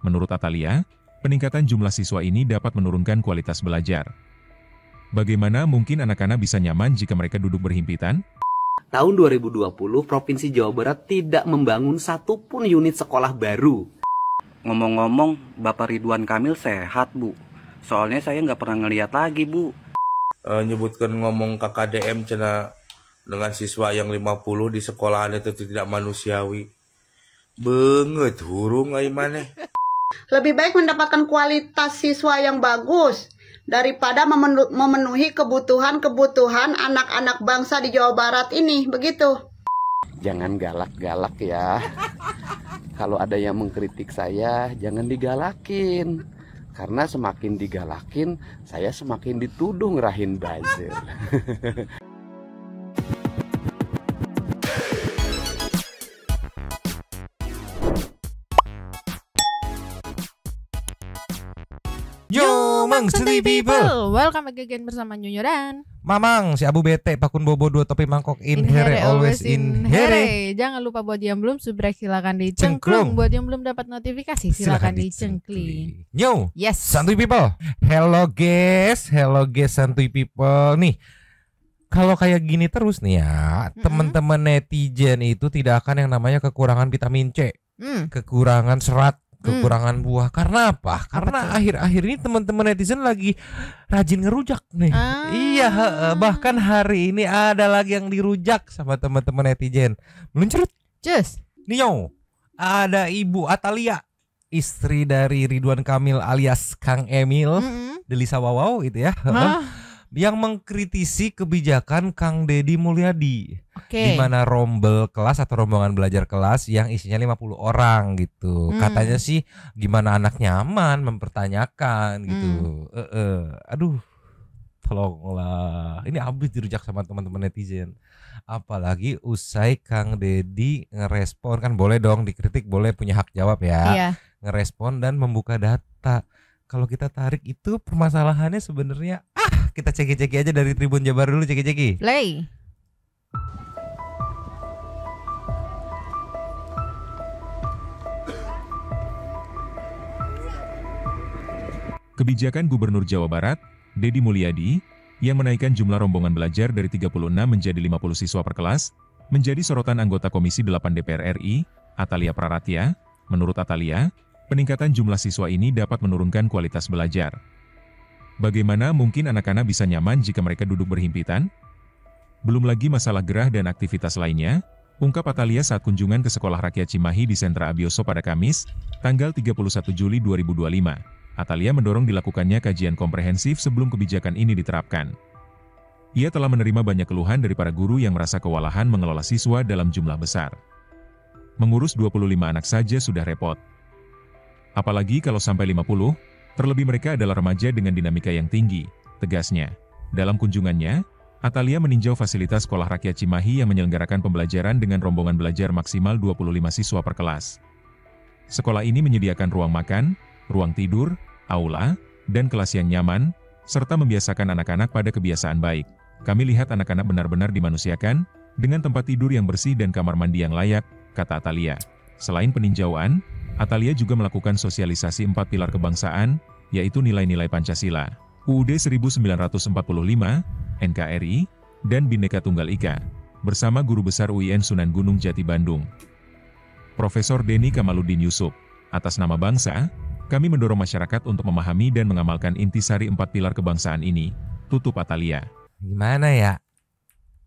Menurut Atalia, peningkatan jumlah siswa ini dapat menurunkan kualitas belajar. Bagaimana mungkin anak-anak bisa nyaman jika mereka duduk berhimpitan? Tahun 2020, Provinsi Jawa Barat tidak membangun satupun unit sekolah baru. Ngomong-ngomong, Bapak Ridwan Kamil sehat, Bu. Soalnya saya nggak pernah ngeliat lagi, Bu. Nyebutkan ngomong KKDM cina dengan siswa yang 50 di sekolahan itu tidak manusiawi. Banget hurung ai maneh. Lebih baik mendapatkan kualitas siswa yang bagus daripada memenuhi kebutuhan anak-anak bangsa di Jawa Barat ini, begitu. Jangan galak-galak ya. Kalau ada yang mengkritik saya, jangan digalakin. Karena semakin digalakin, saya semakin dituduh ngerahin buzzer. Yo, Mang Santuy People. Welcome back again bersama Nyonyo dan Mamang, si Abu Bete, Pakun Bobo, dua topi mangkok, in here, always in here. Jangan lupa buat yang belum subscribe silakan dicengklung. Buat yang belum dapat notifikasi silakan dicengkling. Yo, yes, Santuy People. Hello guys, Santuy People. Nih, kalau kayak gini terus nih ya, teman-teman netizen itu tidak akan yang namanya kekurangan vitamin C, kekurangan serat, kekurangan buah. Karena apa? Karena akhir-akhir ini teman-teman netizen lagi rajin ngerujak nih. Iya, bahkan hari ini ada lagi yang dirujak sama teman-teman netizen. Meluncurut. Cus. Nio, ada Ibu Atalia, istri dari Ridwan Kamil alias Kang Emil, Delisa Wawau gitu ya. Yang mengkritisi kebijakan Kang Deddy Mulyadi, di mana rombel kelas atau rombongan belajar kelas yang isinya 50 orang gitu. Katanya sih gimana anak nyaman, mempertanyakan gitu. Aduh, tolonglah. Ini habis dirujak sama teman-teman netizen. Apalagi usai Kang Deddy ngerespon, kan boleh dong dikritik, boleh punya hak jawab ya. Iya. Ngerespon dan membuka data. Kalau kita tarik itu permasalahannya sebenarnya kita ceki-ceki aja dari Tribun Jabar dulu, ceki-ceki. Play. Kebijakan Gubernur Jawa Barat, Deddy Mulyadi, yang menaikkan jumlah rombongan belajar dari 36 menjadi 50 siswa per kelas, menjadi sorotan anggota Komisi 8 DPR RI, Atalia Praratya. Menurut Atalia, peningkatan jumlah siswa ini dapat menurunkan kualitas belajar. Bagaimana mungkin anak-anak bisa nyaman jika mereka duduk berhimpitan? Belum lagi masalah gerah dan aktivitas lainnya, ungkap Atalia saat kunjungan ke Sekolah Rakyat Cimahi di Sentra Abioso pada Kamis, tanggal 31 Juli 2025. Atalia mendorong dilakukannya kajian komprehensif sebelum kebijakan ini diterapkan. Ia telah menerima banyak keluhan dari para guru yang merasa kewalahan mengelola siswa dalam jumlah besar. Mengurus 25 anak saja sudah repot. Apalagi kalau sampai 50, terlebih mereka adalah remaja dengan dinamika yang tinggi, tegasnya. Dalam kunjungannya, Atalia meninjau fasilitas Sekolah Rakyat Cimahi yang menyelenggarakan pembelajaran dengan rombongan belajar maksimal 25 siswa per kelas. Sekolah ini menyediakan ruang makan, ruang tidur, aula, dan kelas yang nyaman, serta membiasakan anak-anak pada kebiasaan baik. Kami lihat anak-anak benar-benar dimanusiakan, dengan tempat tidur yang bersih dan kamar mandi yang layak, kata Atalia. Selain peninjauan, Atalia juga melakukan sosialisasi 4 pilar kebangsaan, yaitu nilai-nilai Pancasila, UUD 1945, NKRI, dan Bhinneka Tunggal Ika, bersama Guru Besar UIN Sunan Gunung Jati Bandung, Profesor Denny Kamaluddin Yusuf. Atas nama bangsa, kami mendorong masyarakat untuk memahami dan mengamalkan intisari 4 pilar kebangsaan ini, tutup Atalia. Gimana ya?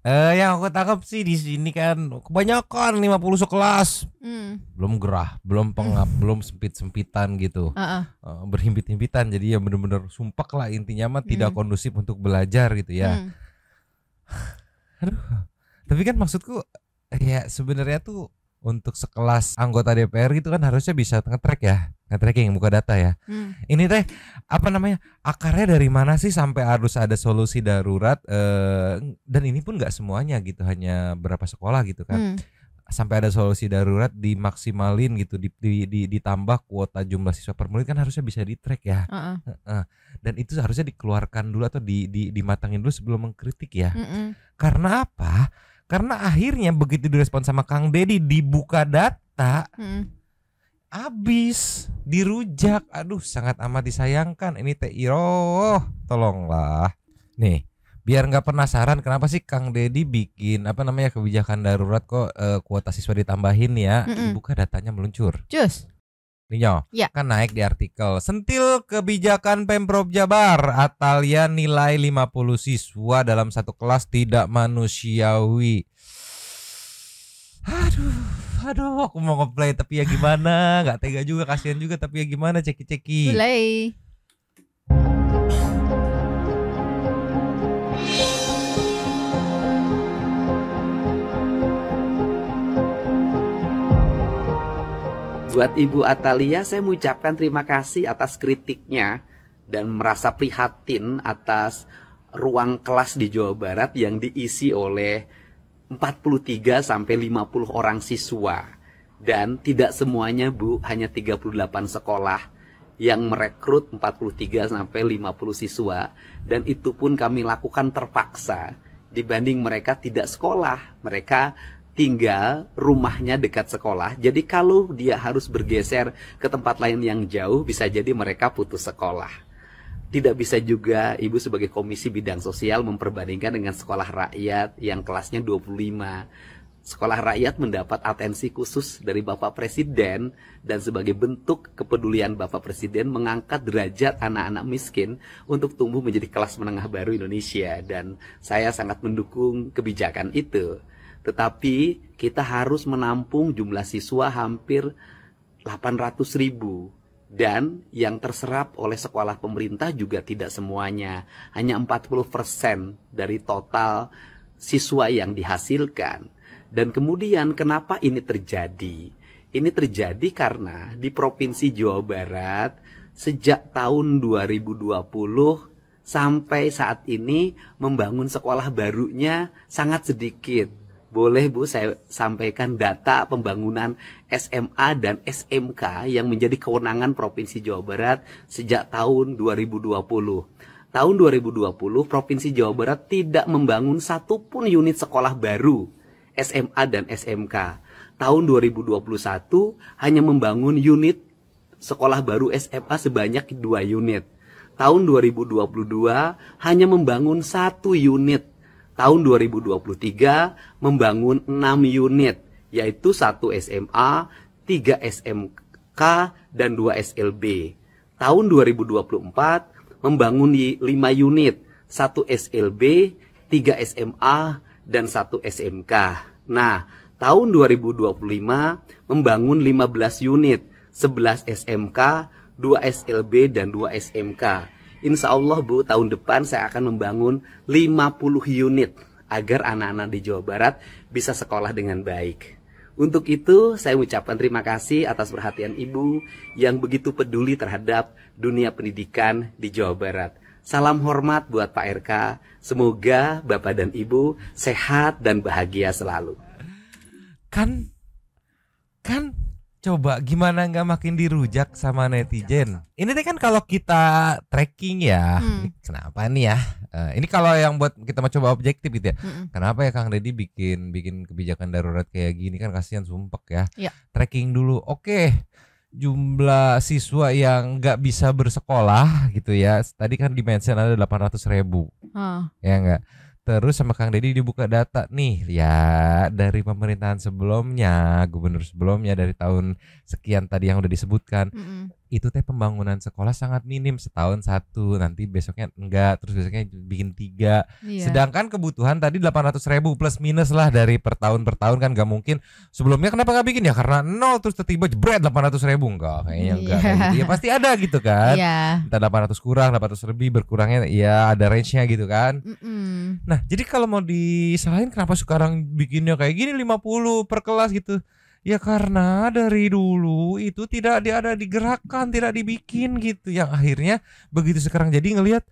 Yang aku tangkap sih di sini kan kebanyakan 50 sekelas. Belum gerah, belum pengap, belum sempit-sempitan gitu. Berhimpit-himpitan, jadi ya bener-bener sumpek lah intinya mah tidak kondusif untuk belajar gitu ya. Aduh. Tapi kan maksudku ya sebenarnya tuh untuk sekelas anggota DPR gitu kan harusnya bisa nge-track ya, nge-tracking, buka data ya. Ini teh apa namanya, akarnya dari mana sih sampai harus ada solusi darurat, dan ini pun nggak semuanya gitu, hanya berapa sekolah gitu kan. Sampai ada solusi darurat dimaksimalin gitu, ditambah kuota jumlah siswa per murid kan harusnya bisa di-track ya. Dan itu harusnya dikeluarkan dulu atau dimatangin dulu sebelum mengkritik ya. Karena apa? Karena akhirnya begitu direspon sama Kang Deddy, dibuka data, habis dirujak. Aduh, sangat amat disayangkan. Ini teh Iro, tolonglah. Nih, biar nggak penasaran kenapa sih Kang Dedi bikin kebijakan darurat kok kuota siswa ditambahin ya. Dibuka datanya meluncur. Cus. Nih ya. Kan naik di artikel. Sentil kebijakan Pemprov Jabar, Atalia nilai 50 siswa dalam satu kelas tidak manusiawi. Aduh, aku mau ngeplay tapi ya gimana? Gak tega juga, kasihan juga tapi ya gimana, ceki-ceki. Play. Buat Ibu Atalia, saya mengucapkan terima kasih atas kritiknya dan merasa prihatin atas ruang kelas di Jawa Barat yang diisi oleh 43 sampai 50 orang siswa. Dan tidak semuanya, Bu, hanya 38 sekolah yang merekrut 43 sampai 50 siswa, dan itu pun kami lakukan terpaksa dibanding mereka tidak sekolah. Mereka tinggal rumahnya dekat sekolah. Jadi kalau dia harus bergeser ke tempat lain yang jauh, bisa jadi mereka putus sekolah. Tidak bisa juga Ibu sebagai Komisi Bidang Sosial memperbandingkan dengan sekolah rakyat yang kelasnya 25. Sekolah rakyat mendapat atensi khusus dari Bapak Presiden, dan sebagai bentuk kepedulian Bapak Presiden mengangkat derajat anak-anak miskin untuk tumbuh menjadi kelas menengah baru Indonesia. Dan saya sangat mendukung kebijakan itu. Tetapi kita harus menampung jumlah siswa hampir 800.000, dan yang terserap oleh sekolah pemerintah juga tidak semuanya, hanya 40% dari total siswa yang dihasilkan. Dan kemudian kenapa ini terjadi? Ini terjadi karena di Provinsi Jawa Barat sejak tahun 2020 sampai saat ini membangun sekolah barunya sangat sedikit. Boleh Bu saya sampaikan data pembangunan SMA dan SMK yang menjadi kewenangan Provinsi Jawa Barat sejak tahun 2020. Tahun 2020 Provinsi Jawa Barat tidak membangun satupun unit sekolah baru SMA dan SMK. Tahun 2021 hanya membangun unit sekolah baru SMA sebanyak 2 unit. Tahun 2022 hanya membangun 1 unit. Tahun 2023 membangun 6 unit, yaitu 1 SMA, 3 SMK, dan 2 SLB. Tahun 2024 membangun 5 unit, 1 SLB, 3 SMA, dan 1 SMK. Nah, tahun 2025 membangun 15 unit, 11 SMK, 2 SLB, dan 2 SMK. Insya Allah Bu, tahun depan saya akan membangun 50 unit agar anak-anak di Jawa Barat bisa sekolah dengan baik. Untuk itu saya ucapkan terima kasih atas perhatian Ibu yang begitu peduli terhadap dunia pendidikan di Jawa Barat. Salam hormat buat Pak RK, semoga Bapak dan Ibu sehat dan bahagia selalu. Kan coba gimana nggak makin dirujak sama netizen. Ini kan kalau kita tracking ya, kenapa nih ya? Ini kalau yang buat kita mau coba objektif gitu ya. Kenapa ya Kang Dedi bikin kebijakan darurat kayak gini, kan kasihan sumpek ya. Tracking dulu. Oke, jumlah siswa yang nggak bisa bersekolah gitu ya. Tadi kan di-mention ada 800.000. Ya enggak? Terus sama Kang Dedi dibuka data nih ya, dari pemerintahan sebelumnya, gubernur sebelumnya dari tahun sekian tadi yang udah disebutkan. Itu teh pembangunan sekolah sangat minim, setahun 1, nanti besoknya enggak, terus besoknya bikin 3. Sedangkan kebutuhan tadi 800.000 plus minus lah dari per tahun kan gak mungkin. Sebelumnya kenapa gak bikin ya? Karena 0 terus tiba-tiba jebret 800.000, enggak kayaknya enggak kayak gitu. Ya pasti ada gitu kan. Entah 800 kurang, 800 lebih, berkurangnya ya ada range-nya gitu kan. Nah, jadi kalau mau disalahin kenapa sekarang bikinnya kayak gini 50 per kelas gitu? Ya karena dari dulu itu tidak ada digerakkan, tidak dibikin gitu. Yang akhirnya begitu sekarang jadi ngelihat,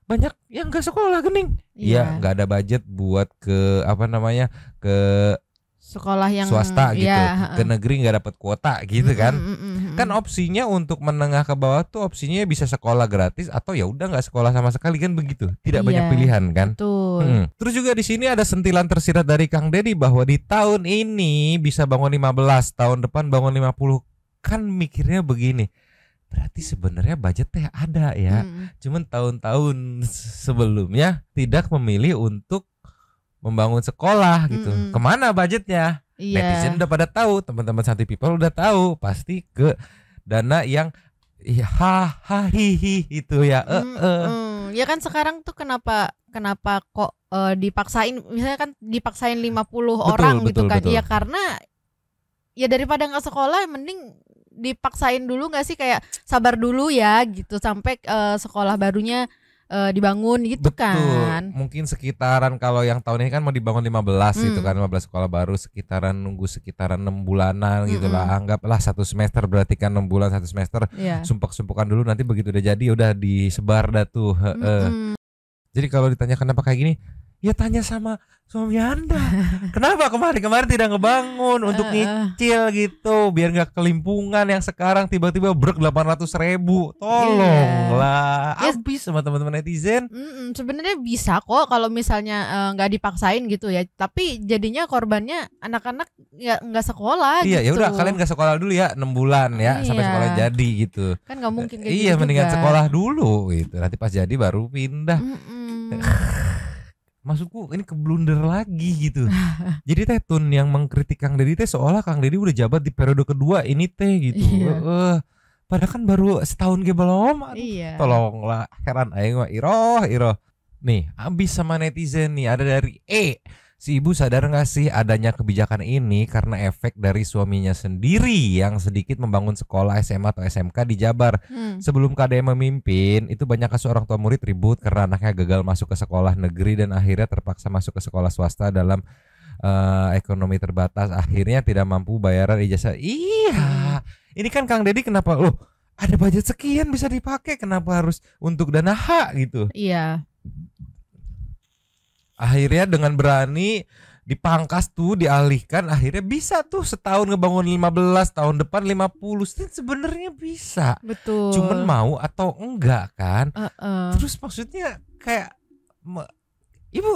banyak yang nggak sekolah gening. Iya, nggak ada budget buat ke ke sekolah yang swasta gitu, ke negeri nggak dapat kuota gitu kan. Kan opsinya untuk menengah ke bawah tuh opsinya bisa sekolah gratis atau ya udah nggak sekolah sama sekali kan begitu. Tidak banyak pilihan kan. Terus juga di sini ada sentilan tersirat dari Kang Dedi bahwa di tahun ini bisa bangun 15, tahun depan bangun 50 kan mikirnya begini, berarti sebenarnya budget teh ada ya. Cuman tahun-tahun sebelumnya tidak memilih untuk membangun sekolah gitu. Kemana budgetnya? Netizen udah pada tahu, teman-teman Santuy People udah tahu, pasti ke dana yang hihi itu ya. Ya kan sekarang tuh kenapa kok dipaksain, misalnya kan dipaksain 50 orang gitu kan. Betul. Ya karena ya daripada nggak sekolah mending dipaksain dulu nggak sih, kayak sabar dulu ya gitu sampai sekolah barunya dibangun gitu. Betul. Kan. Mungkin sekitaran, kalau yang tahun ini kan mau dibangun 15 gitu kan, 15 sekolah baru, nunggu sekitaran 6 bulanan gitu lah. Anggaplah 1 semester, berarti kan 6 bulan 1 semester. Sumpuk-sumpukan dulu, nanti begitu udah jadi udah disebar dah tuh. Jadi kalau ditanya kenapa kayak gini, ya tanya sama suami Anda. Kenapa kemarin tidak ngebangun untuk nyicil gitu, biar nggak kelimpungan yang sekarang tiba-tiba brek 800.000. Tolonglah, habis sama teman-teman netizen. Sebenarnya bisa kok kalau misalnya nggak dipaksain gitu ya, tapi jadinya korbannya anak-anak nggak sekolah. Iya, gitu. Ya udah kalian nggak sekolah dulu ya 6 bulan ya sampai sekolah jadi gitu. Kan nggak mungkin kayak gitu. Iya, mendingan juga. Sekolah dulu gitu. Nanti pas jadi baru pindah. Maksudku ini keblunder lagi gitu. Jadi teh Tun yang mengkritik Kang Deddy teh seolah Kang Deddy udah jabat di periode kedua ini teh gitu. Padahal kan baru setahun ke belum. Tolonglah, heran aing mah Iroh. Nih, habis sama netizen nih, ada dari si ibu sadar gak sih adanya kebijakan ini karena efek dari suaminya sendiri yang sedikit membangun sekolah SMA atau SMK di Jabar. Sebelum KDM memimpin, itu banyak kasus orang tua murid ribut karena anaknya gagal masuk ke sekolah negeri dan akhirnya terpaksa masuk ke sekolah swasta dalam ekonomi terbatas. Akhirnya tidak mampu bayaran ijazah. Iya, ini kan Kang Deddy kenapa loh ada budget sekian bisa dipakai, kenapa harus untuk dana hak gitu? Iya. Akhirnya dengan berani dipangkas tuh, dialihkan, akhirnya bisa tuh setahun ngebangun 15, tahun depan 50. Sebenarnya bisa. Betul. Cuman mau atau enggak kan? Terus maksudnya kayak ibu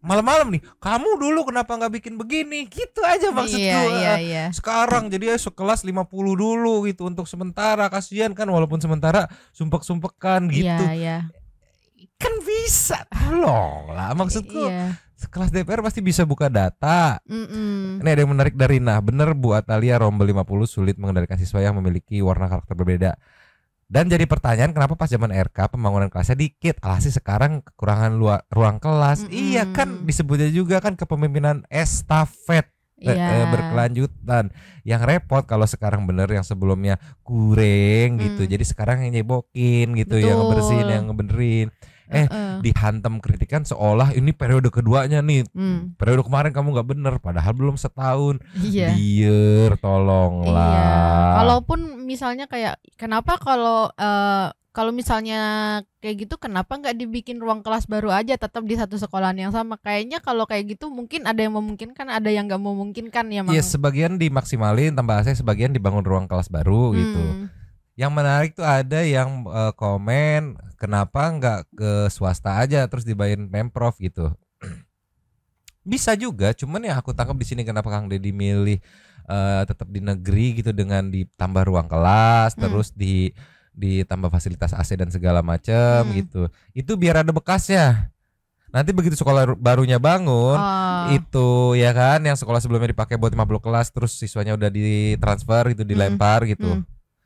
malam-malam nih, kamu dulu kenapa nggak bikin begini? Gitu aja maksudku. Iya. Sekarang jadi sekelas 50 dulu gitu untuk sementara, kasihan kan walaupun sementara sumpek-sumpekan gitu. Iya. Kan bisa, tolonglah maksudku. Sekelas DPR pasti bisa buka data. Ini ada yang menarik dari bener Bu Atalia, rombel 50 sulit mengendalikan siswa yang memiliki warna karakter berbeda. Dan jadi pertanyaan, kenapa pas zaman RK pembangunan kelasnya dikit, alhasil sekarang kekurangan ruang kelas. Iya kan, disebutnya juga kan kepemimpinan estafet berkelanjutan. Yang repot kalau sekarang bener yang sebelumnya kurang gitu, jadi sekarang yang nyebokin gitu. Betul. Yang ngebersihin, yang ngebenerin. Dihantam kritikan seolah ini periode keduanya nih. Periode kemarin kamu nggak bener, padahal belum setahun. Biar tolonglah. Kalaupun misalnya kayak kenapa kalau misalnya kayak gitu, kenapa nggak dibikin ruang kelas baru aja tetap di satu sekolahan yang sama? Kayaknya kalau kayak gitu mungkin ada yang memungkinkan, ada yang nggak memungkinkan ya. Iya, sebagian dimaksimalin tambah AC, sebagian dibangun ruang kelas baru gitu. Yang menarik tuh ada yang komen kenapa nggak ke swasta aja terus dibayarin Pemprov gitu. Bisa juga, cuman ya aku tangkap di sini kenapa Kang Deddy milih tetap di negeri gitu dengan ditambah ruang kelas, terus ditambah fasilitas AC dan segala macam gitu. Itu biar ada bekasnya. Nanti begitu sekolah barunya bangun, itu ya kan yang sekolah sebelumnya dipakai buat 50 kelas terus siswanya udah ditransfer gitu, dilempar gitu.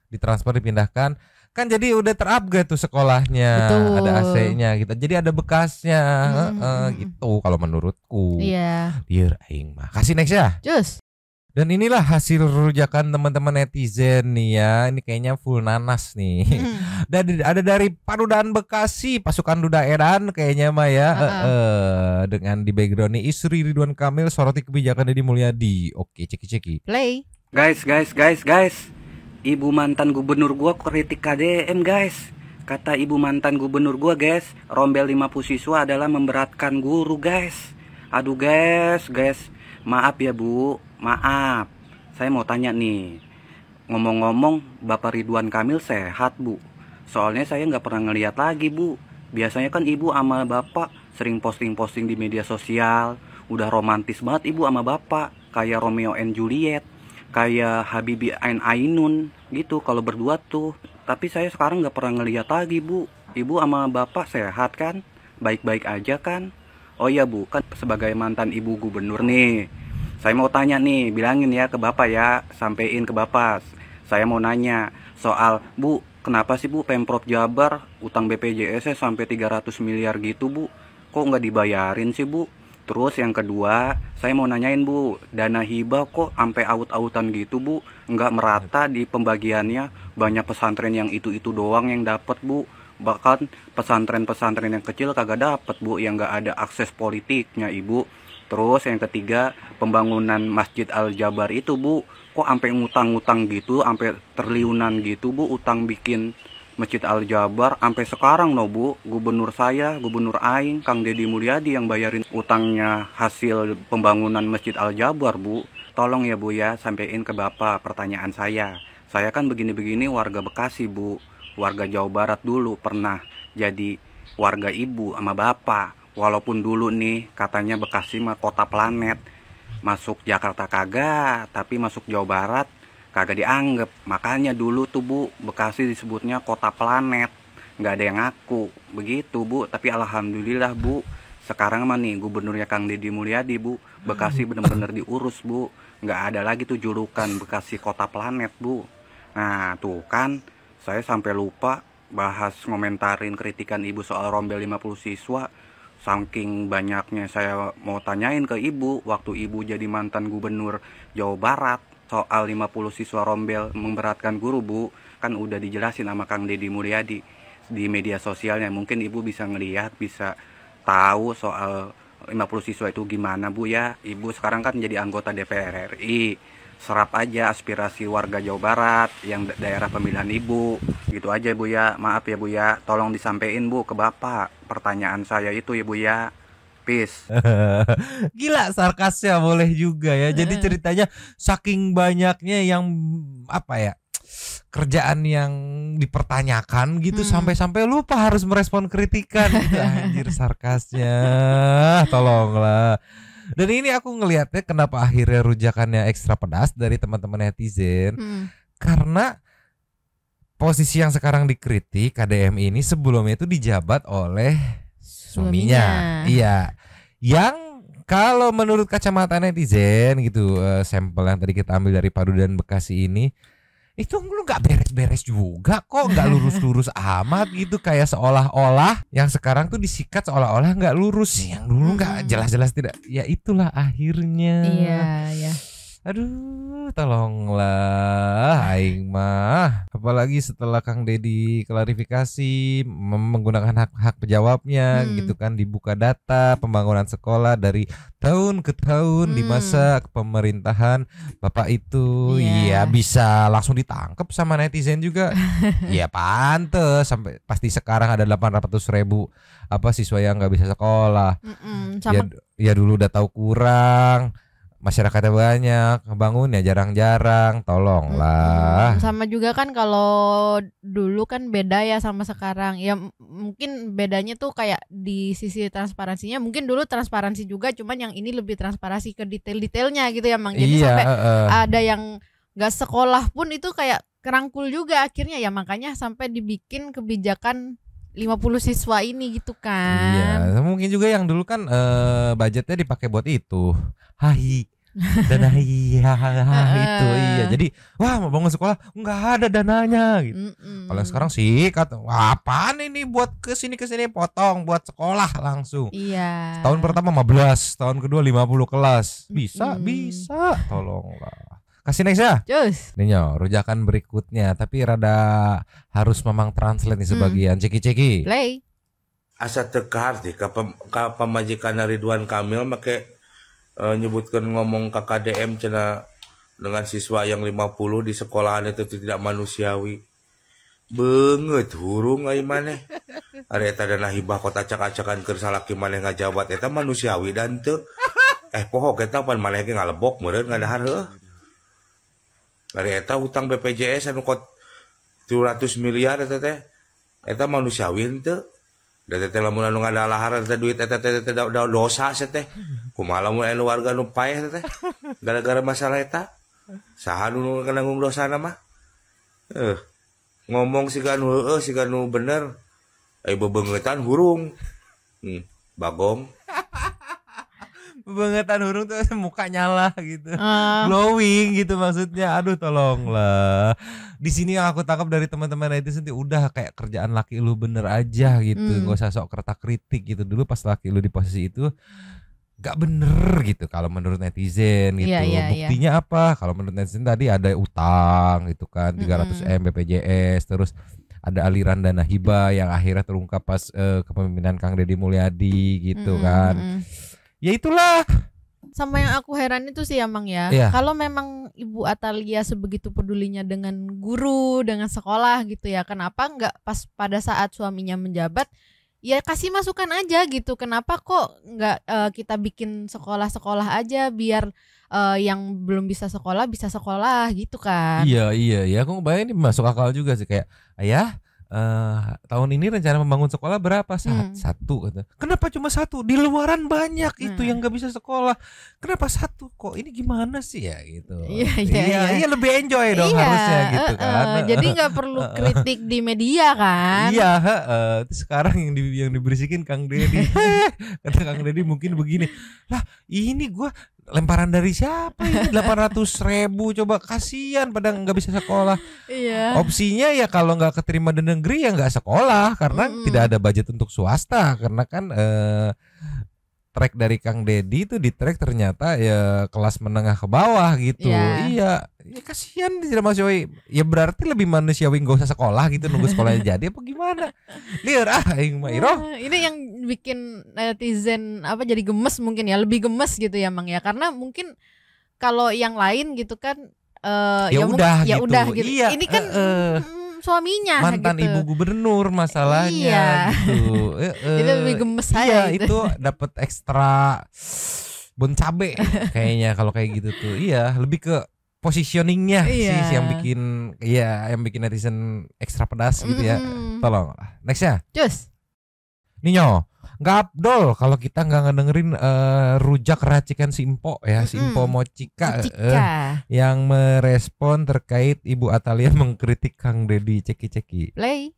Ditransfer, dipindahkan, kan jadi udah terupgrade tuh sekolahnya. Betul. Ada AC-nya gitu, jadi ada bekasnya. Gitu kalau menurutku. Iya. Biar aing mah. Kasih next ya. Cus. Dan inilah hasil rujakan teman-teman netizen nih ya. Ini kayaknya full nanas nih. Ada dari Padudan Bekasi, pasukan Duda Edan kayaknya mah ya. Dengan di background nih Isri Ridwan Kamil soroti kebijakan Deddy Mulyadi. Oke, ceki. Play. Guys. Ibu mantan gubernur gua kritik KDM guys. Kata ibu mantan gubernur gua guys, rombel 50 siswa adalah memberatkan guru guys. Aduh guys. Maaf ya Bu, maaf. Saya mau tanya nih. Ngomong-ngomong, Bapak Ridwan Kamil sehat Bu? Soalnya saya nggak pernah ngeliat lagi Bu. Biasanya kan Ibu sama Bapak sering posting-posting di media sosial. Udah romantis banget Ibu sama Bapak, kayak Romeo and Juliet. kayak Habibie Ainun gitu kalau berdua tuh. Tapi saya sekarang nggak pernah ngeliat lagi, Bu. Ibu sama bapak sehat kan? Baik-baik aja kan? Oh iya, Bu, kan sebagai mantan ibu gubernur nih, saya mau tanya nih, bilangin ya ke bapak ya, sampein ke bapak. Saya mau nanya soal, Bu, kenapa sih Bu Pemprov Jabar utang BPJS sampai 300 miliar gitu, Bu? Kok nggak dibayarin sih, Bu? Terus yang kedua, saya mau nanyain, Bu, dana hibah kok sampai aut-autan gitu, Bu? Nggak merata di pembagiannya, banyak pesantren yang itu-itu doang yang dapat, Bu. Bahkan pesantren-pesantren yang kecil kagak dapet, Bu, yang nggak ada akses politiknya, Ibu. Terus yang ketiga, pembangunan Masjid Al-Jabar itu, Bu, kok sampai ngutang-ngutang gitu, sampai triliunan gitu, Bu, utang bikin Masjid Al-Jabar. Sampai sekarang no, Bu, gubernur saya, gubernur Aing, Kang Deddy Mulyadi yang bayarin utangnya hasil pembangunan Masjid Al-Jabar, Bu. Tolong ya, Bu ya, sampein ke Bapak pertanyaan saya. Saya kan begini-begini warga Bekasi, Bu. Warga Jawa Barat dulu pernah jadi warga ibu sama bapak. Walaupun dulu nih katanya Bekasi mah kota planet, masuk Jakarta kagak, tapi masuk Jawa Barat kagak dianggap. Makanya dulu tuh, Bu, Bekasi disebutnya kota planet, nggak ada yang ngaku begitu, Bu. Tapi alhamdulillah, Bu, sekarang mah nih gubernurnya Kang Deddy Mulyadi, Bu, Bekasi bener-bener diurus, Bu. Nggak ada lagi tuh julukan Bekasi kota planet, Bu. Nah tuh kan, saya sampai lupa bahas ngomentarin kritikan ibu soal rombel 50 siswa. Saking banyaknya saya mau tanyain ke ibu waktu ibu jadi mantan gubernur Jawa Barat soal 50 siswa rombel memberatkan guru, Bu. Kan udah dijelasin sama Kang Deddy Mulyadi di media sosialnya. Mungkin ibu bisa ngelihat, bisa tahu soal 50 siswa itu gimana, Bu ya. Ibu sekarang kan jadi anggota DPR RI. Serap aja aspirasi warga Jawa Barat yang daerah pemilihan ibu. Gitu aja, Bu ya. Maaf ya, Bu ya. Tolong disampaikan, Bu, ke Bapak pertanyaan saya itu ya, Bu ya. Peace. Gila, sarkasnya boleh juga ya. Jadi ceritanya saking banyaknya yang apa ya, kerjaan yang dipertanyakan gitu, sampai-sampai lupa harus merespon kritikan gitu. Anjir, sarkasnya. Tolonglah. Dan ini aku ngelihatnya kenapa akhirnya rujakannya ekstra pedas dari teman-teman netizen. Karena posisi yang sekarang dikritik KDM ini sebelumnya itu dijabat oleh suaminya. Iya. Yang kalau menurut kacamata netizen gitu, sampel yang tadi kita ambil dari Padudan Bekasi ini, itu lu nggak beres-beres juga kok, nggak lurus-lurus amat gitu, kayak seolah-olah yang sekarang tuh disikat seolah-olah nggak lurus, yang dulu nggak jelas-jelas tidak. Ya itulah akhirnya. Iya, ya. Aduh, tolonglah aing mah. Apalagi setelah Kang Deddy klarifikasi menggunakan hak penjawabnya gitu kan, dibuka data pembangunan sekolah dari tahun ke tahun di masa pemerintahan Bapak itu. Ya bisa langsung ditangkap sama netizen juga. Ya pantes, sampai pasti sekarang ada 800.000 apa siswa yang nggak bisa sekolah. Ya dulu udah tahu kurang, masyarakatnya banyak, ngebangun ya jarang-jarang, tolonglah. Sama juga kan kalau dulu kan beda ya sama sekarang. Ya mungkin bedanya tuh kayak di sisi transparansinya. Mungkin dulu transparansi juga, cuman yang ini lebih transparansi ke detail-detailnya gitu ya, Mang. Jadi sampai ada yang gak sekolah pun itu kayak kerangkul juga akhirnya ya, makanya sampai dibikin kebijakan 50 siswa ini gitu kan. Iya, mungkin juga yang dulu kan budgetnya dipakai buat itu. Dana itu iya. Jadi wah mau bangun sekolah nggak ada dananya gitu. Kalau sekarang sih kata, wah apaan ini buat kesini potong buat sekolah langsung. Iya. Tahun pertama 15, tahun kedua 50 kelas. Bisa. Tolonglah. Kasih next ya. Cus. Nih rujakan berikutnya, tapi rada harus memang translate nih sebagian. Ceki. Play. Asa teka arti ka pamajikan Ridwan Kamil make nyebutkan ngomong KKDM cina dengan siswa yang 50 di sekolahan itu tidak manusiawi. Banget hurung ai maneh. Ari eta dana hibah kota acak-acakan keur salaki maneh ngajabat eta manusiawi dan teu. Poho eta pan maneh ge ngalebok meureun ngadahar heuh. Ari eta utang BPJS anu 300 miliar eta teh. Eta manusiawi teu. Da teh lamun anu ngadalahar teh duit eta teh dosa teh. Kumaha lamun anu warga nu paeh teh gara-gara masalah eta. Saha nu nanggung dosa mah. Ngomong si kanu bener. Bebengetan hurung. Bagong. Bebengetan hurung tuh muka nyala gitu. Glowing gitu maksudnya. Aduh tolonglah. Di sini yang aku tangkap dari teman-teman netizen udah kayak kerjaan laki lu bener aja gitu. Gak usah sok kritik gitu. Dulu pas laki lu di posisi itu gak bener gitu kalau menurut netizen gitu. Buktinya apa? Kalau menurut netizen tadi ada utang gitu kan 300M BPJS, terus ada aliran dana hibah yang akhirnya terungkap pas kepemimpinan Kang Deddy Mulyadi gitu kan. Ya itulah. Sama yang aku heran itu sih Mang ya. Kalau memang Ibu Atalia sebegitu pedulinya dengan guru, dengan sekolah gitu ya, kenapa nggak pas pada saat suaminya menjabat ya kasih masukan aja gitu. Kenapa kok nggak kita bikin sekolah-sekolah aja biar yang belum bisa sekolah gitu kan. Iya aku bayangin ini masuk akal juga sih, kayak ayah tahun ini rencana membangun sekolah berapa? Satu kata. Kenapa cuma satu? Di luaran banyak itu yang nggak bisa sekolah. Kenapa satu? Kok ini gimana sih ya gitu? Iya lebih enjoy dong harusnya gitu kan. Jadi nggak perlu kritik di media kan? Iya. Sekarang yang diberisikin Kang Deddy. Kata Kang Deddy mungkin begini. Lah ini gue lemparan dari siapa ini 800.000, coba kasihan pada nggak bisa sekolah. Opsinya ya kalau nggak keterima di negeri ya nggak sekolah karena tidak ada budget untuk swasta, karena kan track dari Kang Deddy itu di track ternyata ya kelas menengah ke bawah gitu. Iya ya kasihan tidak manusiawi. Ya berarti lebih manusiawi nggak usah sekolah gitu, nunggu sekolahnya jadi apa gimana? Liar Ini yang bikin netizen jadi gemes mungkin ya, lebih gemes gitu ya Mang ya, karena mungkin kalau yang lain gitu kan ya udah gitu. Iya, ini kan suaminya mantan gitu. Ibu gubernur masalahnya gitu. Jadi lebih gemes saya gitu. Itu dapat ekstra bon cabe kayaknya kalau kayak gitu tuh. Iya, lebih ke positioningnya sih yang bikin netizen ekstra pedas gitu ya. Tolong nextnya Cus Ninyo, nggak abdol kalau kita nggak ngedengerin rujak racikan si Empo ya, si Empo Mochika yang merespon terkait Ibu Atalia mengkritik Kang Deddy ceki-ceki. Play.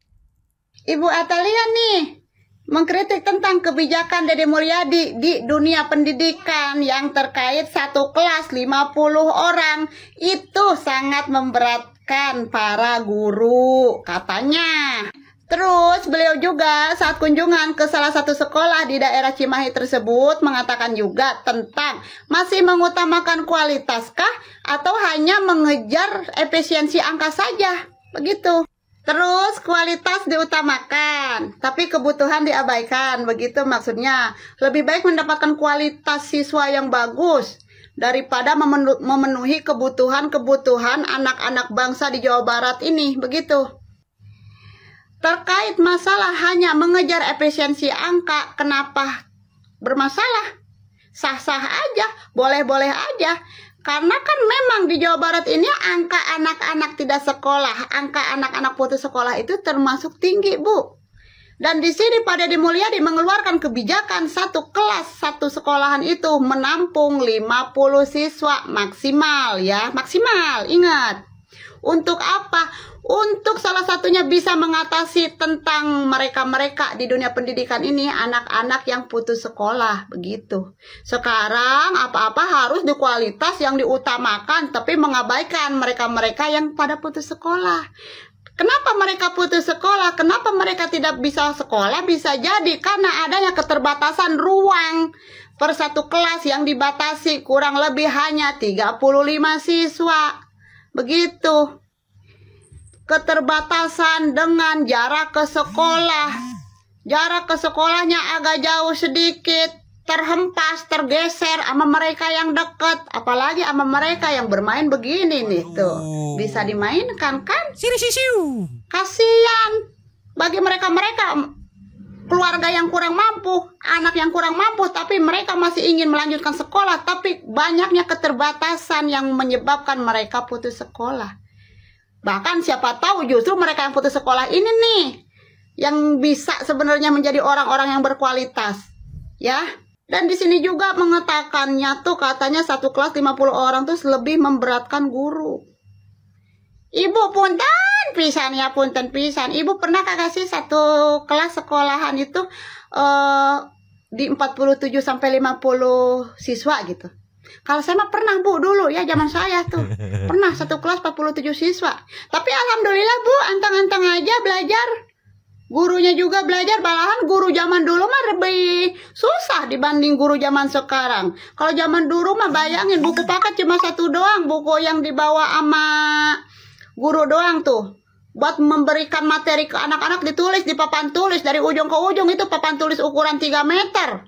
Ibu Atalia nih mengkritik tentang kebijakan Deddy Mulyadi di dunia pendidikan yang terkait satu kelas 50 orang. Itu sangat memberatkan para guru katanya. Terus beliau juga saat kunjungan ke salah satu sekolah di daerah Cimahi tersebut mengatakan juga tentang masih mengutamakan kualitaskah atau hanya mengejar efisiensi angka saja. Begitu. Terus kualitas diutamakan, tapi kebutuhan diabaikan. Begitu maksudnya. Lebih baik mendapatkan kualitas siswa yang bagus daripada memenuhi kebutuhan anak-anak bangsa di Jawa Barat ini. Begitu. Terkait masalah hanya mengejar efisiensi angka, kenapa bermasalah? Sah-sah aja, boleh-boleh aja. Karena kan memang di Jawa Barat ini angka anak-anak tidak sekolah, angka anak-anak putus sekolah itu termasuk tinggi, Bu. Dan di sini Pak Deddy Mulyadi mengeluarkan kebijakan satu kelas, satu sekolahan itu menampung 50 siswa maksimal ya, maksimal, ingat. Untuk apa? Untuk salah satunya bisa mengatasi tentang mereka-mereka di dunia pendidikan ini, anak-anak yang putus sekolah, begitu. Sekarang apa-apa harus di kualitas yang diutamakan, tapi mengabaikan mereka-mereka yang pada putus sekolah. Kenapa mereka putus sekolah? Kenapa mereka tidak bisa sekolah? Bisa jadi karena adanya keterbatasan ruang per satu kelas yang dibatasi kurang lebih hanya 35 siswa. Begitu. Keterbatasan dengan jarak ke sekolah. Jarak ke sekolahnya agak jauh sedikit, terhempas, tergeser sama mereka yang dekat, apalagi sama mereka yang bermain begini nih tuh. Bisa dimainkan kan? Kasihan bagi mereka-mereka keluarga yang kurang mampu, anak yang kurang mampu, tapi mereka masih ingin melanjutkan sekolah, tapi banyaknya keterbatasan yang menyebabkan mereka putus sekolah. Bahkan siapa tahu justru mereka yang putus sekolah ini nih yang bisa sebenarnya menjadi orang-orang yang berkualitas. Ya, Dan di sini juga mengatakannya tuh katanya satu kelas 50 orang tuh lebih memberatkan guru. Ibu punten pisan ya, punten pisan. Ibu pernah kagak sih satu kelas sekolahan itu di 47 sampai 50 siswa gitu. Kalau saya mah pernah Bu dulu ya, zaman saya tuh. Pernah satu kelas 47 siswa. Tapi alhamdulillah Bu, anteng-anteng aja belajar. Gurunya juga belajar, malahan guru zaman dulu mah lebih susah dibanding guru zaman sekarang. Kalau zaman dulu mah bayangin buku paket cuma satu doang, buku yang dibawa sama guru doang tuh. Buat memberikan materi ke anak-anak ditulis di papan tulis dari ujung ke ujung, itu papan tulis ukuran 3 meter.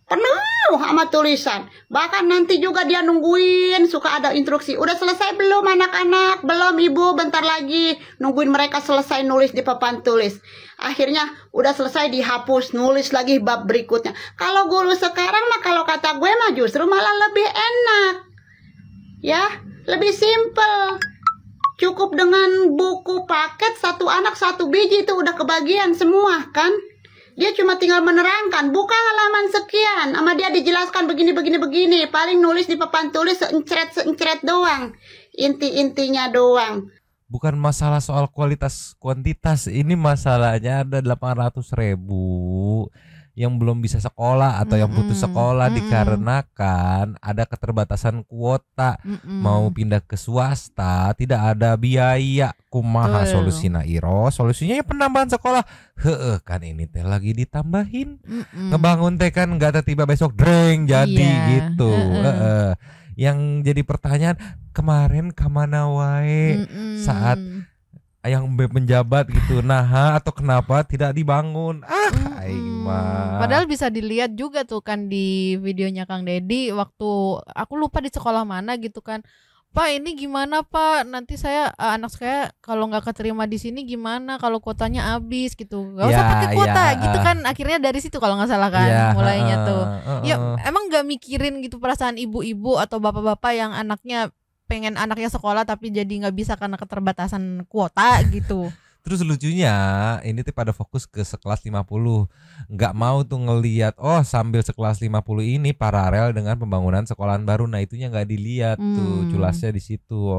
Penuh sama tulisan. Bahkan nanti juga dia nungguin, suka ada instruksi. Udah selesai belum anak-anak? Belum Ibu, bentar lagi. Nungguin mereka selesai nulis di papan tulis. Akhirnya udah selesai dihapus, nulis lagi bab berikutnya. Kalau guru sekarang mah kalau kata gue mah justru malah lebih enak. Ya, lebih simple. Cukup dengan buku paket satu anak 1 biji itu udah kebagian semua kan. Dia cuma tinggal menerangkan, buka halaman sekian, sama dia dijelaskan begini. Paling nulis di papan tulis seencret doang, inti-intinya doang. Bukan masalah soal kualitas kuantitas, ini masalahnya ada 800.000 yang belum bisa sekolah atau yang putus sekolah dikarenakan ada keterbatasan kuota. Mau pindah ke swasta tidak ada biaya. Kumaha solusina Iro? Solusinya ya penambahan sekolah. Kan ini teh lagi ditambahin. Ngebangun teh kan nggak tiba besok dreng jadi gitu. Yang jadi pertanyaan, kemarin kemana wae saat yang menjabat gitu, nah atau kenapa tidak dibangun? Aing mah. Padahal bisa dilihat juga tuh kan di videonya Kang Deddy waktu aku lupa di sekolah mana gitu kan. Pak ini gimana Pak? Nanti saya anak saya kalau nggak keterima di sini gimana? Kalau kuotanya habis gitu. Gak usah pakai kuota gitu kan. Akhirnya dari situ kalau nggak salah kan mulainya tuh. Ya emang nggak mikirin gitu perasaan ibu-ibu atau bapak-bapak yang anaknya pengen anaknya sekolah tapi jadi nggak bisa karena keterbatasan kuota gitu. Terus lucunya ini tuh pada fokus ke sekelas 50. Nggak mau tuh ngelihat sambil sekelas 50 ini paralel dengan pembangunan sekolahan baru. Nah itunya nggak dilihat tuh, culasnya di situ.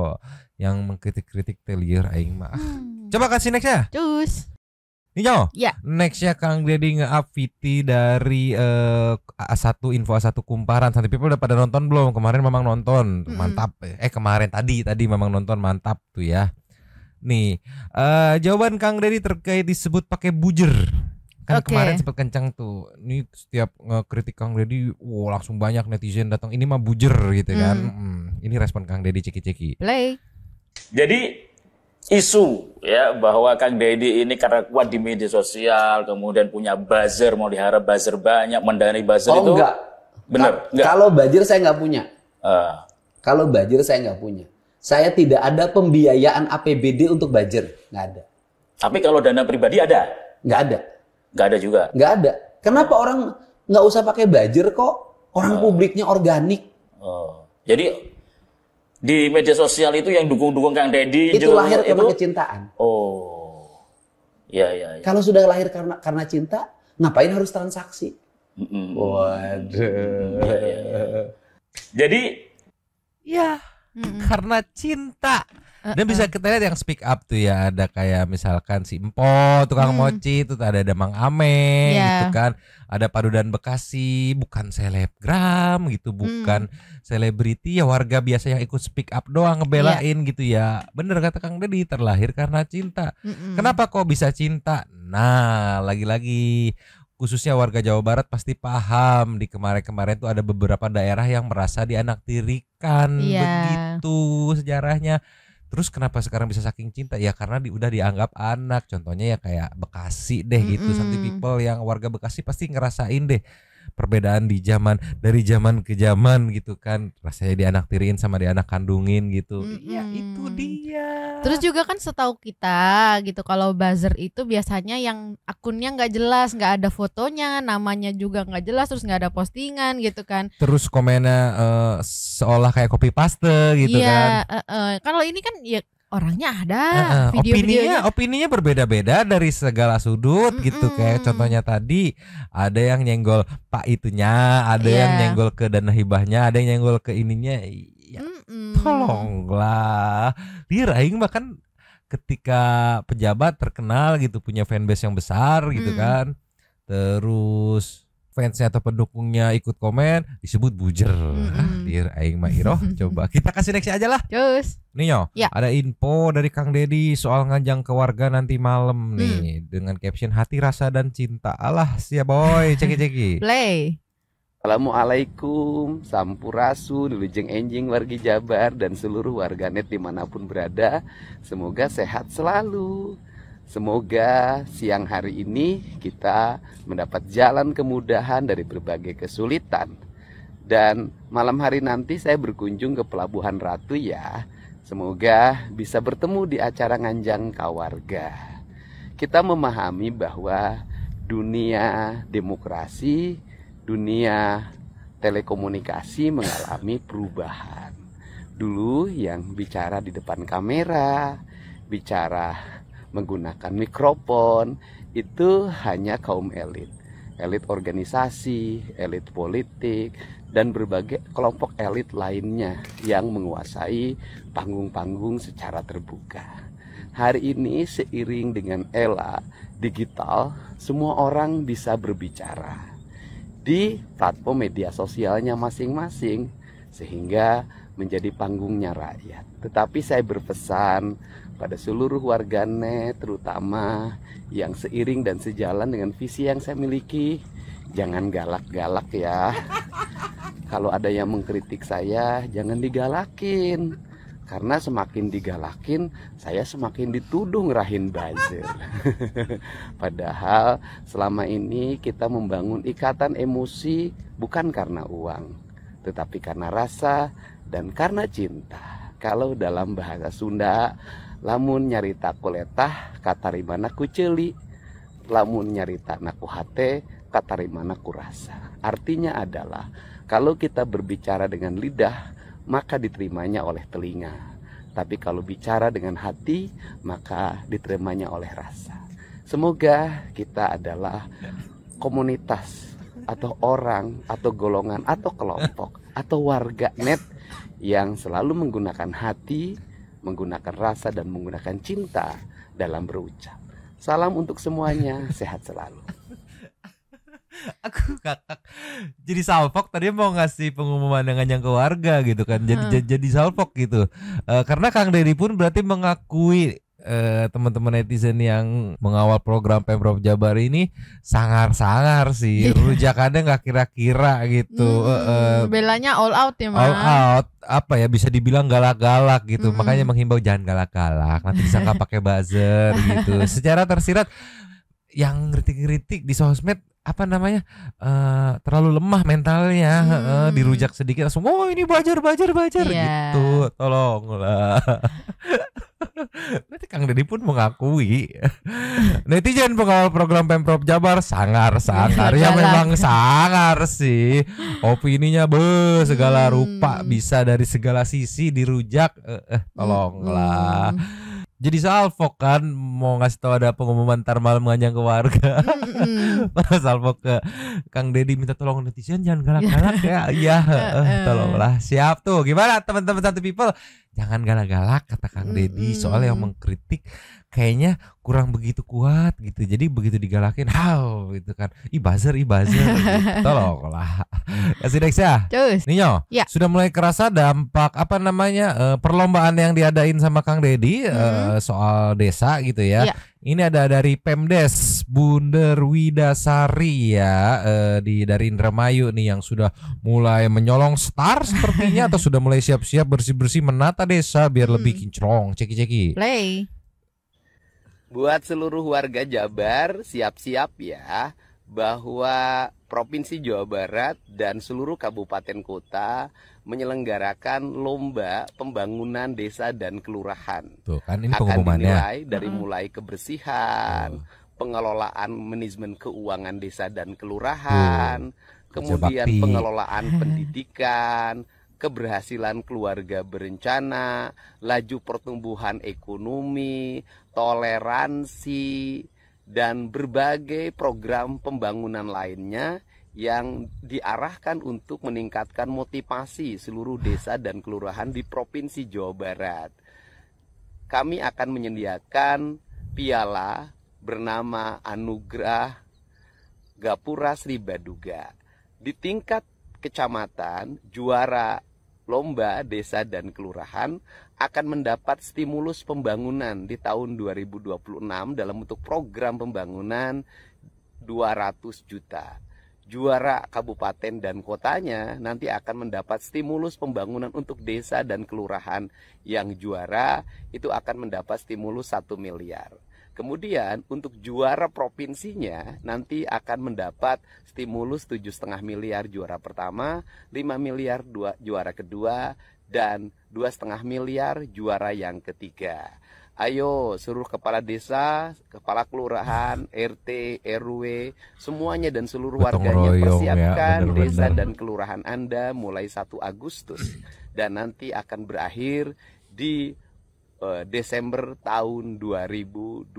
Yang mengkritik-kritik telier aing mah. Coba kasih next ya. Cus. Ninyo. Ya. Nextnya Kang Deddy nge-up VT dari A1 Info A1 Kumparan. Santai People udah pada nonton belum? Kemarin memang nonton, mantap. Kemarin tadi memang nonton, mantap tuh ya. Nih, jawaban Kang Deddy terkait disebut pakai bujer. Kan kemarin sempat kencang tuh. Ini setiap ngekritik Kang Deddy, langsung banyak netizen datang. Ini mah bujer gitu kan. Ini respon Kang Deddy ceki-ceki. Play. Jadi isu ya bahwa Kang Deddy ini karena kuat di media sosial, kemudian punya buzzer, mau diharap buzzer banyak, mendanai buzzer itu enggak. Benar, enggak. Kalau buzzer saya nggak punya. Kalau buzzer saya nggak punya. Saya tidak ada pembiayaan APBD untuk buzzer, nggak ada. Tapi kalau dana pribadi ada? Nggak ada. Nggak ada juga? Nggak ada. Kenapa orang nggak usah pakai buzzer kok? Orang publiknya organik. Jadi di media sosial itu yang dukung-dukung Kang Deddy itu lahir karena kecintaan. Iya. Kalau sudah lahir karena cinta, ngapain harus transaksi? Waduh. Jadi karena cinta. Dan bisa kita lihat yang speak up tuh ya, ada kayak misalkan si Empo tukang mochi itu, ada Mang Ame gitu kan, ada Padudan Bekasi, bukan selebgram gitu, bukan selebriti ya, warga biasa yang ikut speak up doang ngebelain gitu ya. Bener kata Kang Deddy, terlahir karena cinta. Kenapa kok bisa cinta? Nah lagi-lagi khususnya warga Jawa Barat pasti paham, di kemarin-kemarin tuh ada beberapa daerah yang merasa dianaktirikan begitu sejarahnya. Terus kenapa sekarang bisa saking cinta? Ya karena udah dianggap anak. Contohnya ya kayak Bekasi deh gitu. Santai People yang warga Bekasi pasti ngerasain deh perbedaan dari zaman ke zaman gitu kan. Rasanya dianaktiriin sama dianak kandungin gitu. Ya itu dia. Terus juga kan setahu kita gitu, kalau buzzer itu biasanya yang akunnya nggak jelas, nggak ada fotonya, namanya juga nggak jelas, terus nggak ada postingan gitu kan. Terus komennya seolah kayak copy paste gitu kan. Kalau ini kan ya orangnya ada, video-videonya. Opininya berbeda-beda dari segala sudut gitu. Kayak contohnya tadi ada yang nyenggol Pak itunya, ada yang nyenggol ke dana hibahnya, ada yang nyenggol ke ininya. Ya, tolonglah. Dia aing bahkan ketika pejabat terkenal gitu, punya fanbase yang besar gitu kan. Terus fansnya atau pendukungnya ikut komen disebut bujer. Dir aing mah iroh. Coba kita kasih next aja lah. Cus. Nih yo, ada info dari Kang Dedi soal ngajang ke warga nanti malam nih dengan caption hati rasa dan cinta. Alah sia boy, ceki. Play. Assalamualaikum, sampurasun, wilujeng enjing wargi Jabar dan seluruh warganet dimanapun berada. Semoga sehat selalu. Semoga siang hari ini kita mendapat jalan kemudahan dari berbagai kesulitan. Dan malam hari nanti saya berkunjung ke Pelabuhan Ratu ya. Semoga bisa bertemu di acara nganjang kawarga. Kita memahami bahwa dunia demokrasi, dunia telekomunikasi mengalami perubahan. Dulu yang bicara di depan kamera, bicara menggunakan mikrofon, itu hanya kaum elit organisasi, elit politik, dan berbagai kelompok elit lainnya yang menguasai panggung-panggung secara terbuka. Hari ini seiring dengan era digital, semua orang bisa berbicara di platform media sosialnya masing-masing, sehingga menjadi panggungnya rakyat. Tetapi saya berpesan pada seluruh warganet, terutama yang seiring dan sejalan dengan visi yang saya miliki, jangan galak-galak ya. Kalau ada yang mengkritik saya, jangan digalakin. Karena semakin digalakin, saya semakin dituduh ngerahin buzzer. Padahal selama ini kita membangun ikatan emosi bukan karena uang, tetapi karena rasa dan karena cinta. Kalau dalam bahasa Sunda, lamun nyarita kuletah katarimana ku ceuli, lamun nyarita naku hate katarimana ku rasa. Artinya adalah kalau kita berbicara dengan lidah maka diterimanya oleh telinga, tapi kalau bicara dengan hati maka diterimanya oleh rasa. Semoga kita adalah komunitas atau orang atau golongan atau kelompok atau warga net yang selalu menggunakan hati, menggunakan rasa dan menggunakan cinta dalam berucap. Salam untuk semuanya, sehat selalu. Aku kakak jadi salpok tadi mau ngasih pengumuman dengan yang ke warga gitu kan, jadi salpok gitu. Karena Kang Dedi pun berarti mengakui teman-teman netizen yang mengawal program Pemprov Jabar ini sangar-sangar sih, rujakannya nggak kira-kira gitu. Belanya all out ya, all out, apa ya, bisa dibilang galak-galak gitu. Makanya menghimbau jangan galak-galak, nanti disangka pakai buzzer gitu. Secara tersirat yang kritik-kritik di sosmed apa namanya, terlalu lemah mentalnya, dirujak sedikit langsung oh ini buzzer gitu. Tolonglah. Nanti Kang Dedi pun mengakui netizen pengawal program Pemprov Jabar sangar ya, memang sangar sih, opininya segala rupa, bisa dari segala sisi dirujak. Tolonglah. Jadi salvo kan mau ngasih tahu ada pengumuman ntar malam ngajang ke warga. Salvo ke Kang Dedi minta tolong netizen jangan galak-galak ya. Iya, tolonglah. Siap tuh. Gimana teman-teman Satu People? Jangan galak-galak kata Kang Dedi, soal yang mengkritik kayaknya kurang begitu kuat gitu. Jadi begitu digalakin, gitu kan. Buzzer gitu. Tolonglah. Kasih next ya. Cus. Ninyo, sudah mulai kerasa dampak apa namanya perlombaan yang diadain sama Kang Dedi soal desa gitu ya. Ini ada dari Pemdes Bunder Widasari ya, dari Indramayu nih yang sudah mulai menyolong star sepertinya atau sudah mulai siap-siap bersih-bersih menata desa biar lebih kinclong. Ceki-ceki. Play. Buat seluruh warga Jabar, siap-siap ya bahwa Provinsi Jawa Barat dan seluruh kabupaten kota menyelenggarakan lomba pembangunan desa dan kelurahan. Tuh kan ini akan pengumumannya. dinilai dari mulai kebersihan, pengelolaan manajemen keuangan desa dan kelurahan, kemudian pengelolaan pendidikan, keberhasilan keluarga berencana, laju pertumbuhan ekonomi, toleransi, dan berbagai program pembangunan lainnya yang diarahkan untuk meningkatkan motivasi seluruh desa dan kelurahan di Provinsi Jawa Barat. Kami akan menyediakan piala bernama Anugerah Gapura Sri Baduga. Di tingkat kecamatan, juara lomba desa dan kelurahan akan mendapat stimulus pembangunan di tahun 2026 dalam bentuk program pembangunan 200 juta. Juara kabupaten dan kotanya nanti akan mendapat stimulus pembangunan untuk desa dan kelurahan. Yang juara itu akan mendapat stimulus 1 miliar. Kemudian untuk juara provinsinya nanti akan mendapat stimulus 7,5 miliar juara pertama, 5 miliar juara kedua, dan 2,5 miliar juara yang ketiga. Ayo seluruh kepala desa, kepala kelurahan, RT, RW, semuanya dan seluruh warganya persiapkan desa dan kelurahan Anda mulai 1 Agustus. Dan nanti akan berakhir di Desember tahun 2025.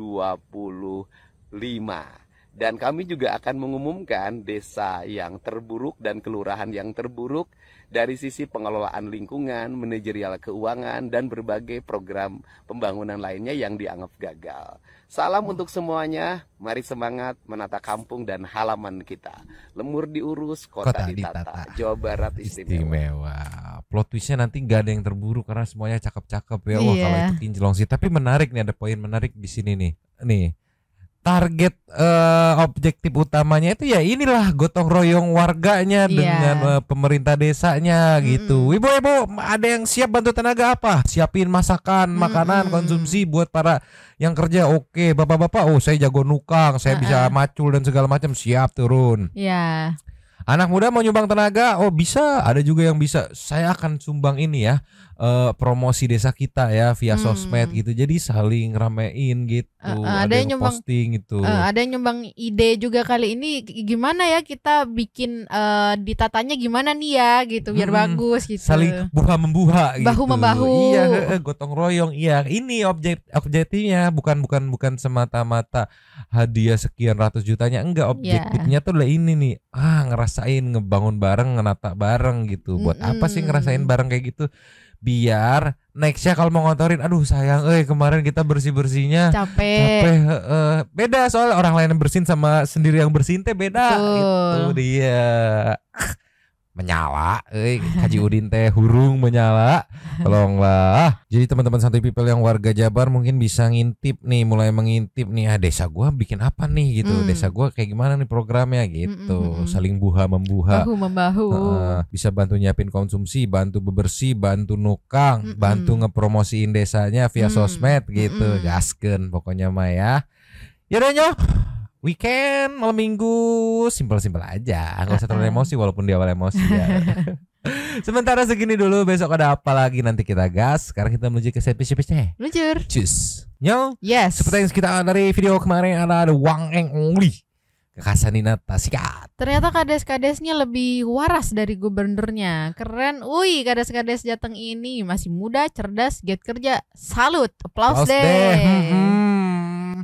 Dan kami juga akan mengumumkan desa yang terburuk dan kelurahan yang terburuk dari sisi pengelolaan lingkungan, manajerial keuangan, dan berbagai program pembangunan lainnya yang dianggap gagal. Salam untuk semuanya, mari semangat menata kampung dan halaman kita. Lemur diurus, kota ditata. Jawa Barat istimewa. Plot twistnya nanti nggak ada yang terburuk karena semuanya cakep-cakep ya. Wah, kalau itu kinclong sih. Tapi menarik nih, ada poin menarik di sini nih. Target objektif utamanya itu ya inilah gotong royong warganya dengan pemerintah desanya gitu. Ibu-ibu ada yang siap bantu tenaga apa? Siapin masakan, makanan, konsumsi buat para yang kerja. Oke, bapak-bapak, saya jago nukang, saya bisa macul dan segala macam, siap turun. Iya. Anak muda mau nyumbang tenaga, bisa, ada juga yang bisa. Saya akan sumbang ini ya, promosi desa kita ya via sosmed gitu. Jadi saling ramein gitu. Ada yang nyumbang posting gitu. Ada yang nyumbang ide juga kali ini gimana ya kita bikin ditatanya gimana nih ya gitu biar bagus gitu. Saling buha-membuha gitu. Bahu-membahu. Iya, gotong royong. Iya, ini objektifnya bukan semata-mata hadiah sekian ratus jutanya. Enggak, objektifnya tuh lah ini nih. Ngerasain ngebangun bareng, ngenata bareng gitu. Buat apa sih ngerasain bareng kayak gitu? Biar nextnya kalau mau ngotorin, aduh sayang, kemarin kita bersih-bersihnya capek. Beda soalnya orang lain yang bersihin sama sendiri yang bersihin teh beda. Itu dia. Menyala, Haji Udin teh hurung menyala. Tolonglah. Jadi teman-teman Santuy People yang warga Jabar mungkin bisa ngintip nih, mulai mengintip nih, desa gua bikin apa nih gitu. Desa gua kayak gimana nih programnya gitu. Saling buha-membuha. Bahu-membahu. Bisa bantu nyiapin konsumsi, bantu bebersih, bantu nukang, bantu ngepromosiin desanya via sosmed gitu. Gaskeun pokoknya mah ya. Yaudah nyoh. Weekend, malam minggu, simpel-simpel aja. Gak usah terlalu emosi walaupun di awal emosi ya. Sementara segini dulu, besok ada apa lagi nanti kita gas. Sekarang kita menuju ke episode-episode. Luncur. Cus. Nyo. Yes. Seperti yang kita dari video kemarin ada Wang Eng Ongli. Kekasanina Tasikat. Ternyata kades-kadesnya lebih waras dari gubernurnya. Keren. Kades-kades Jateng ini masih muda, cerdas, giat kerja. Salut. Applause deh.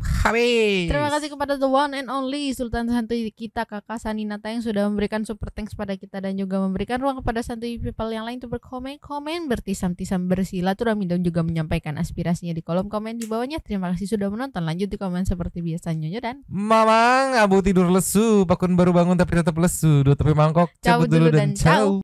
Habis. Terima kasih kepada the one and only Sultan Santuy kita Kakak Saninata yang sudah memberikan super thanks pada kita dan juga memberikan ruang kepada Santuy People yang lain untuk berkomen, bertisam-tisam, bersilaturahmi dan juga menyampaikan aspirasinya di kolom komen di bawahnya. Terima kasih sudah menonton. Lanjut di komen seperti biasanya dan Mamang, Abu tidur lesu, Pakun baru bangun tapi tetap lesu, 2 tepi mangkok, cabut dulu dan ciao.